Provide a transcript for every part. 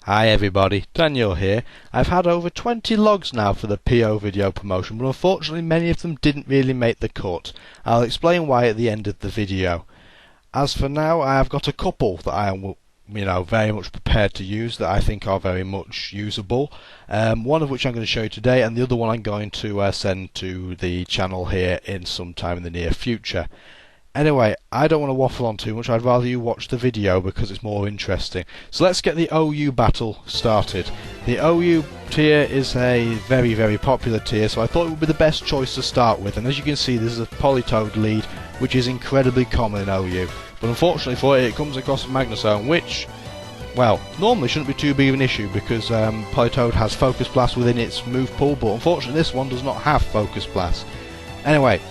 Hi everybody, Daniel here. I've had over 20 logs now for the PO video promotion, but unfortunately many of them didn't really make the cut. I'll explain why at the end of the video. As for now, I have got a couple that I am very much prepared to use that I think are very much usable. One of which I'm going to show you today, and the other one I'm going to send to the channel here in some time in the near future. Anyway, I don't want to waffle on too much. I'd rather you watch the video because it's more interesting. So let's get the OU battle started. The OU tier is a very popular tier, so I thought it would be the best choice to start with. And as you can see, this is a Polytoad lead, which is incredibly common in OU. But unfortunately for it, it comes across a Magnezone, which, well, normally shouldn't be too big of an issue because Polytoad has Focus Blast within its move pool, but unfortunately this one does not have Focus Blast. Anyway,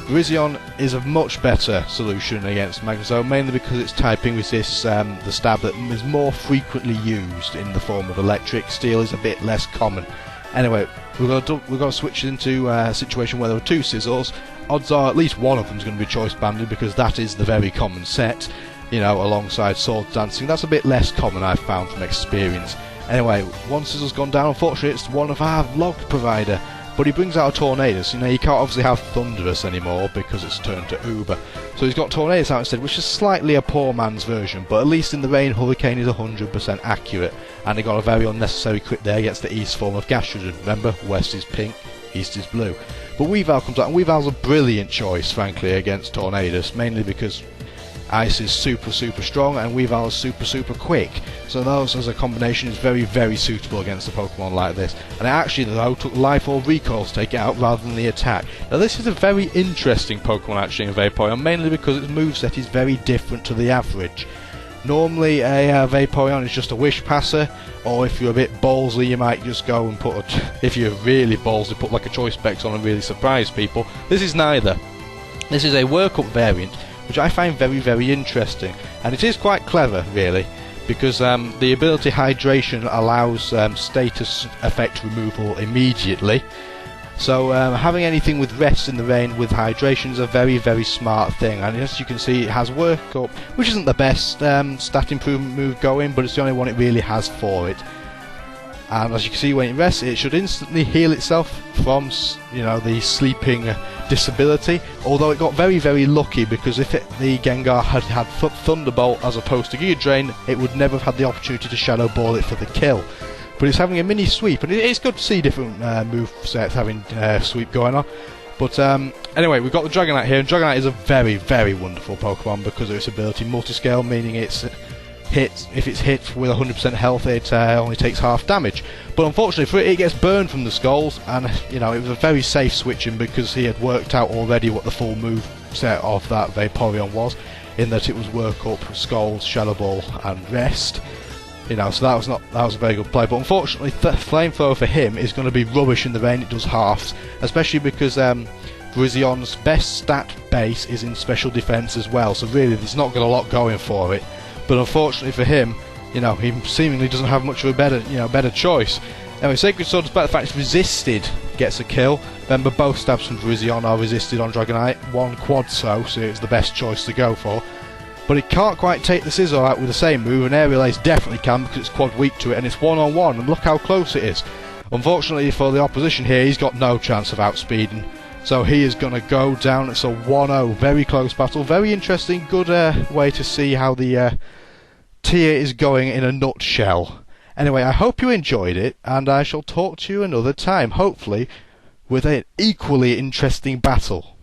Virizion is a much better solution against Magnezone, mainly because its typing resists the stab that is more frequently used in the form of electric. Steel is a bit less common. Anyway, we're going to switch into a situation where there are two Sizzles. Odds are at least one of them is going to be choice banded because that is the very common set, alongside Sword Dancing. That's a bit less common, I've found from experience. Anyway, one Sizzle's gone down. Unfortunately, it's one of our log provider. But he brings out a Tornadus. You can't obviously have Thunderous anymore because it's turned to Uber. So he's got Tornadus out instead, which is slightly a poor man's version, but at least in the rain, Hurricane is 100% accurate. And he got a very unnecessary crit there against the East form of Gastrodon. Remember, West is pink, East is blue. But Weavile comes out, and Weavile's a brilliant choice, frankly, against Tornadus, mainly because Ice is super strong and Weavile is super quick. So those as a combination is very suitable against a Pokemon like this. And it actually though took life or recoil to take it out rather than the attack. Now this is a very interesting Pokemon actually in Vaporeon, mainly because its moveset is very different to the average. Normally a Vaporeon is just a Wish Passer, or if you're a bit ballsy you might just go and if you're really ballsy, put like a Choice Specs on and really surprise people. This is neither. This is a work-up variant, which I find very interesting, and it is quite clever really, because the ability Hydration allows status effect removal immediately. So having anything with Rest in the Rain with Hydration is a very smart thing, and as you can see it has Work Up, which isn't the best stat improvement move going, but it's the only one it really has for it. And as you can see, when it rests, it should instantly heal itself from, the sleeping disability. Although it got very lucky, because if the Gengar had Thunderbolt as opposed to Giga Drain, it would never have had the opportunity to Shadow Ball it for the kill. But it's having a mini sweep, and it's good to see different move sets having sweep going on. But anyway, we've got the Dragonite here, and Dragonite is a very wonderful Pokemon because of its ability Multiscale, meaning if it's hit with 100% health, it only takes half damage. But unfortunately for it, it gets burned from the skulls, and it was a very safe switching because he had worked out already what the full move set of that Vaporeon was, in that it was Work Up, Skulls, Shadow Ball, and Rest. So that was a very good play. But unfortunately, Flamethrower for him is going to be rubbish in the rain. It does halves, especially because Virizions' best stat base is in special defense as well. So really, there's not got a lot going for it. But unfortunately for him, he seemingly doesn't have much of a better choice. Anyway, Sacred Sword, despite the fact it's resisted, gets a kill. Remember, both stabs from Virizion are resisted on Dragonite. One Quadso, so it's the best choice to go for. But it can't quite take the Scizor out with the same move, and Aerial Ace definitely can because it's quad weak to it, and it's one-on-one, and look how close it is. Unfortunately for the opposition here, he's got no chance of outspeeding. So he is going to go down. It's a 1-0, very close battle, very interesting, good way to see how the tier is going in a nutshell. Anyway, I hope you enjoyed it, and I shall talk to you another time, hopefully with an equally interesting battle.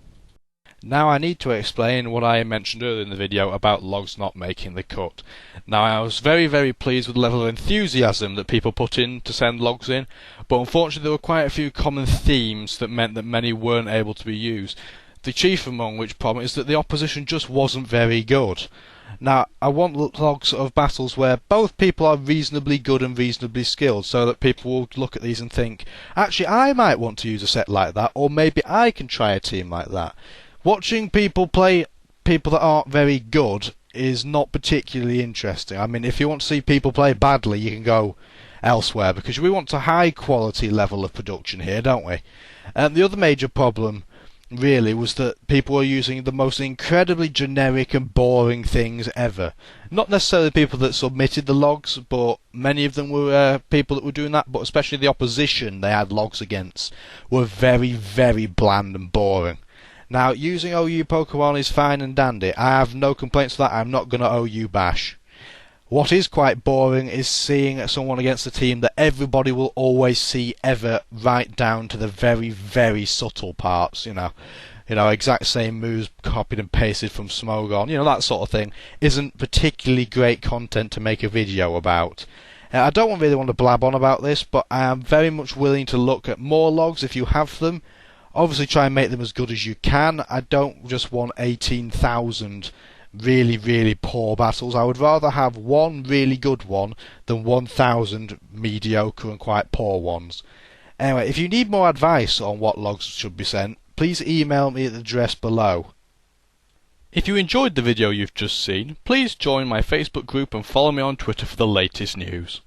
Now I need to explain what I mentioned earlier in the video about logs not making the cut. Now I was very pleased with the level of enthusiasm that people put in to send logs in, but unfortunately there were quite a few common themes that meant that many weren't able to be used. The chief among which problem is that the opposition just wasn't very good. Now I want logs of battles where both people are reasonably good and reasonably skilled, so that people will look at these and think, actually I might want to use a set like that, or maybe I can try a team like that. Watching people play people that aren't very good is not particularly interesting. I mean, if you want to see people play badly, you can go elsewhere, because we want a high quality level of production here, don't we? The other major problem really was that people were using the most incredibly generic and boring things ever. Not necessarily people that submitted the logs, but many of them were people that were doing that, but especially the opposition they had logs against were very, very bland and boring. Now, using OU Pokemon is fine and dandy. I have no complaints with that. I'm not going to OU bash. What is quite boring is seeing someone against a team that everybody will always see ever, right down to the very, very subtle parts, you know, exact same moves copied and pasted from Smogon, that sort of thing, isn't particularly great content to make a video about. I don't really want to blab on about this, but I am very much willing to look at more logs if you have them. Obviously try and make them as good as you can. I don't just want 18,000 really, really poor battles. I would rather have one really good one than 1,000 mediocre and quite poor ones. Anyway, if you need more advice on what logs should be sent, please email me at the address below. If you enjoyed the video you've just seen, please join my Facebook group and follow me on Twitter for the latest news.